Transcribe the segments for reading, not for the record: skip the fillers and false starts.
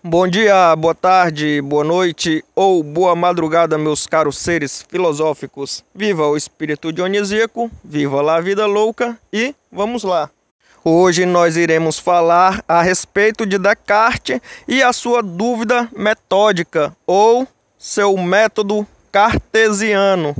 Bom dia, boa tarde, boa noite ou boa madrugada, meus caros seres filosóficos. Viva o espírito dionisíaco, viva lá a vida louca e vamos lá. Hoje nós iremos falar a respeito de Descartes e a sua dúvida metódica ou seu método cartesiano.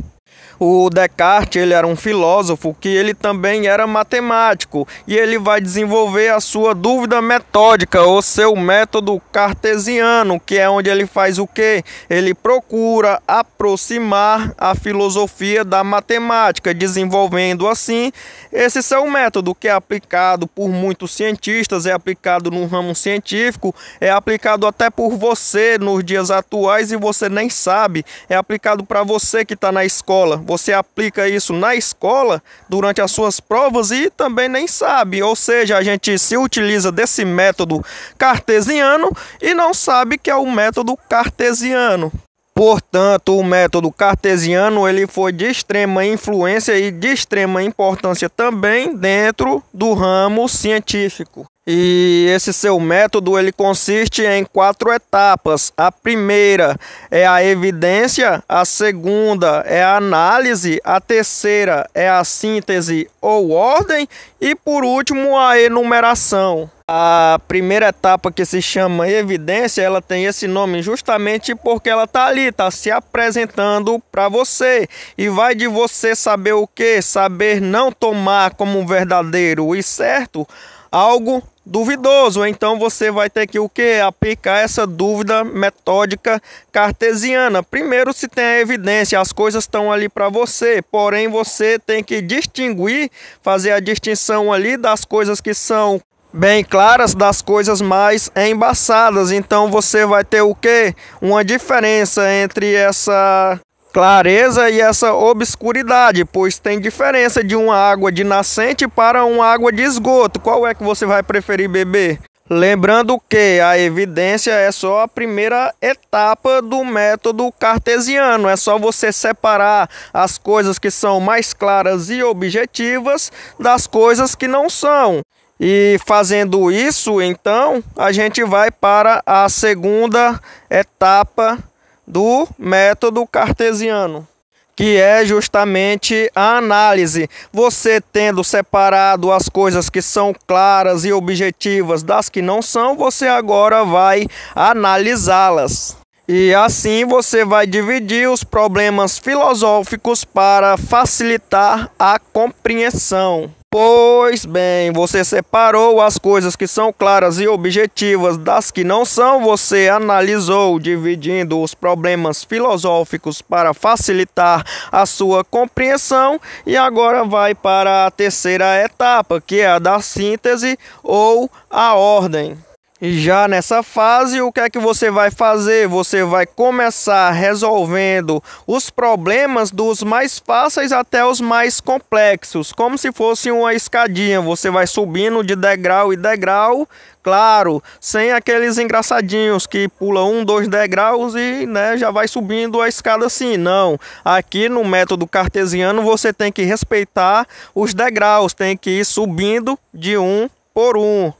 O Descartes ele era um filósofo que ele também era matemático e ele vai desenvolver a sua dúvida metódica, ou seu método cartesiano, que é onde ele faz o quê? Ele procura aproximar a filosofia da matemática, desenvolvendo assim esse seu método que é aplicado por muitos cientistas, é aplicado no ramo científico, é aplicado até por você nos dias atuais e você nem sabe, é aplicado para você que está na escola. Você aplica isso na escola durante as suas provas e também nem sabe. Ou seja, a gente se utiliza desse método cartesiano e não sabe que é o método cartesiano. Portanto, o método cartesiano ele foi de extrema influência e de extrema importância também dentro do ramo científico. E esse seu método ele consiste em 4 etapas. A primeira é a evidência, a segunda é a análise, a terceira é a síntese ou ordem e por último a enumeração. A primeira etapa, que se chama evidência, ela tem esse nome justamente porque ela está ali, está se apresentando para você. E vai de você saber o que? Saber não tomar como verdadeiro e certo algo duvidoso. Então você vai ter que o que? Aplicar essa dúvida metódica cartesiana. Primeiro, se tem a evidência, as coisas estão ali para você, porém você tem que distinguir, fazer a distinção ali das coisas que são bem claras das coisas mais embaçadas. Então você vai ter o que? Uma diferença entre essa clareza e essa obscuridade, pois tem diferença de uma água de nascente para uma água de esgoto. Qual é que você vai preferir beber? Lembrando que a evidência é só a primeira etapa do método cartesiano. É só você separar as coisas que são mais claras e objetivas das coisas que não são. E fazendo isso, então, a gente vai para a segunda etapa do método cartesiano, que é justamente a análise. Você tendo separado as coisas que são claras e objetivas das que não são, você agora vai analisá-las. E assim você vai dividir os problemas filosóficos para facilitar a compreensão. Pois bem, você separou as coisas que são claras e objetivas das que não são, você analisou, dividindo os problemas filosóficos para facilitar a sua compreensão, e agora vai para a terceira etapa, que é a da síntese ou a ordem. E já nessa fase, o que é que você vai fazer? Você vai começar resolvendo os problemas dos mais fáceis até os mais complexos, como se fosse uma escadinha. Você vai subindo de degrau em degrau, claro, sem aqueles engraçadinhos que pulam 1, 2 degraus e já vai subindo a escada assim. Não, aqui no método cartesiano você tem que respeitar os degraus, tem que ir subindo de um por um.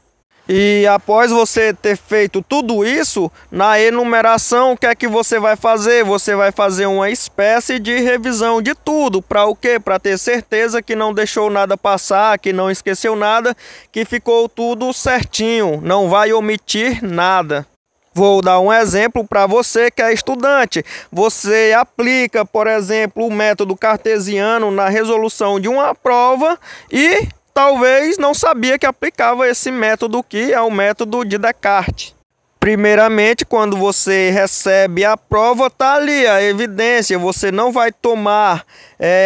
E após você ter feito tudo isso, na enumeração, o que é que você vai fazer? Você vai fazer uma espécie de revisão de tudo. Para o quê? Para ter certeza que não deixou nada passar, que não esqueceu nada, que ficou tudo certinho, não vai omitir nada. Vou dar um exemplo para você que é estudante. Você aplica, por exemplo, o método cartesiano na resolução de uma prova e talvez não sabia que aplicava esse método, que é o método de Descartes. Primeiramente, quando você recebe a prova, está ali a evidência. Você não vai tomar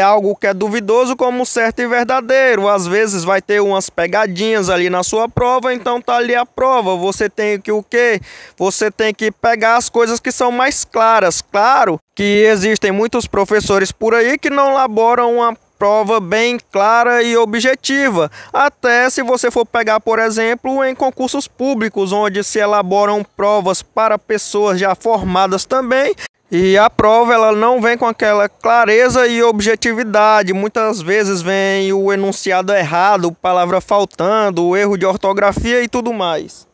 algo que é duvidoso como certo e verdadeiro. Às vezes vai ter umas pegadinhas ali na sua prova, então está ali a prova. Você tem que o quê? Você tem que pegar as coisas que são mais claras. Claro que existem muitos professores por aí que não elaboram uma prova bem clara e objetiva, até se você for pegar, por exemplo, em concursos públicos, onde se elaboram provas para pessoas já formadas também, e a prova ela não vem com aquela clareza e objetividade. Muitas vezes vem o enunciado errado, palavra faltando, o erro de ortografia e tudo mais.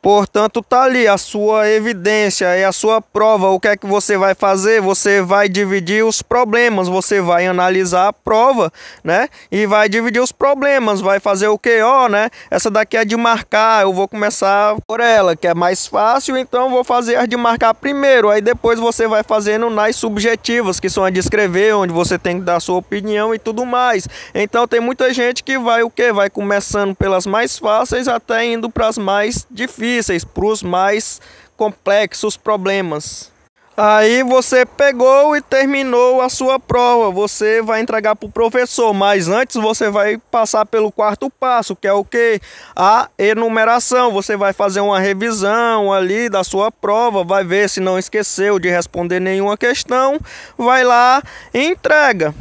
Portanto, tá ali a sua evidência e a sua prova. O que é que você vai fazer? Você vai dividir os problemas, você vai analisar a prova, né? E vai dividir os problemas, vai fazer o que? Ó, né? Essa daqui é de marcar, eu vou começar por ela, que é mais fácil, então vou fazer as de marcar primeiro. Aí depois você vai fazendo nas subjetivas, que são a de escrever, onde você tem que dar a sua opinião e tudo mais. Então tem muita gente que vai o que? Vai começando pelas mais fáceis até indo para as mais difíceis, para os mais complexos problemas. Aí você pegou e terminou a sua prova, você vai entregar para o professor, mas antes você vai passar pelo quarto passo, que é o que? A enumeração. Você vai fazer uma revisão ali da sua prova, vai ver se não esqueceu de responder nenhuma questão, vai lá e entrega.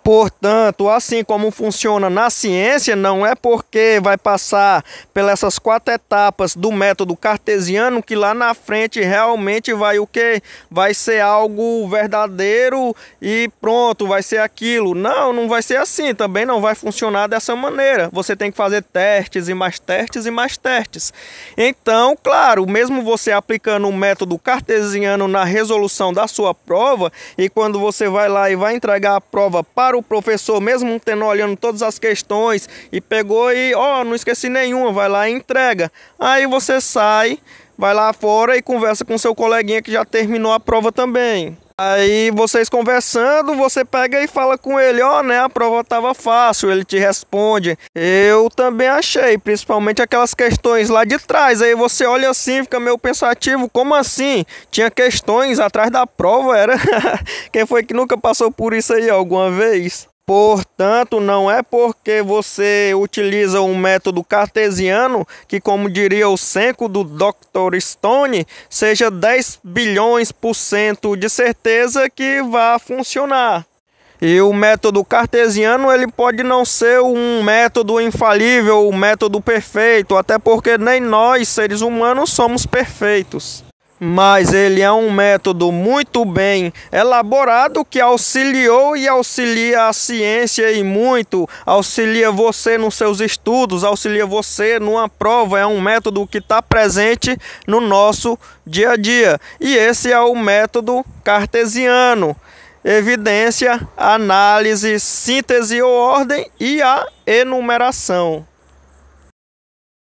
Portanto, assim como funciona na ciência, não é porque vai passar pelas 4 etapas do método cartesiano que lá na frente realmente vai o quê? Vai ser algo verdadeiro e pronto, vai ser aquilo. Não, não vai ser assim, também não vai funcionar dessa maneira. Você tem que fazer testes e mais testes e mais testes. Então, claro, mesmo você aplicando o método cartesiano na resolução da sua prova, e quando você vai lá e vai entregar a prova para o professor, mesmo tendo olhando todas as questões e pegou e não esqueci nenhuma, vai lá e entrega. Aí você sai, vai lá fora e conversa com seu coleguinha que já terminou a prova também. Aí vocês conversando, você pega e fala com ele, né, a prova estava fácil, ele te responde. Eu também achei, principalmente aquelas questões lá de trás. Aí você olha assim, fica meio pensativo, como assim? Tinha questões atrás da prova, era? Quem foi que nunca passou por isso aí alguma vez? Portanto, não é porque você utiliza um método cartesiano que, como diria o Senko do Dr. Stone, seja 10 bilhões% de certeza que vai funcionar. E o método cartesiano ele pode não ser um método infalível, um método perfeito, até porque nem nós, seres humanos, somos perfeitos. Mas ele é um método muito bem elaborado que auxiliou e auxilia a ciência e muito, auxilia você nos seus estudos, auxilia você numa prova. É um método que está presente no nosso dia a dia. E esse é o método cartesiano: evidência, análise, síntese ou ordem e a enumeração.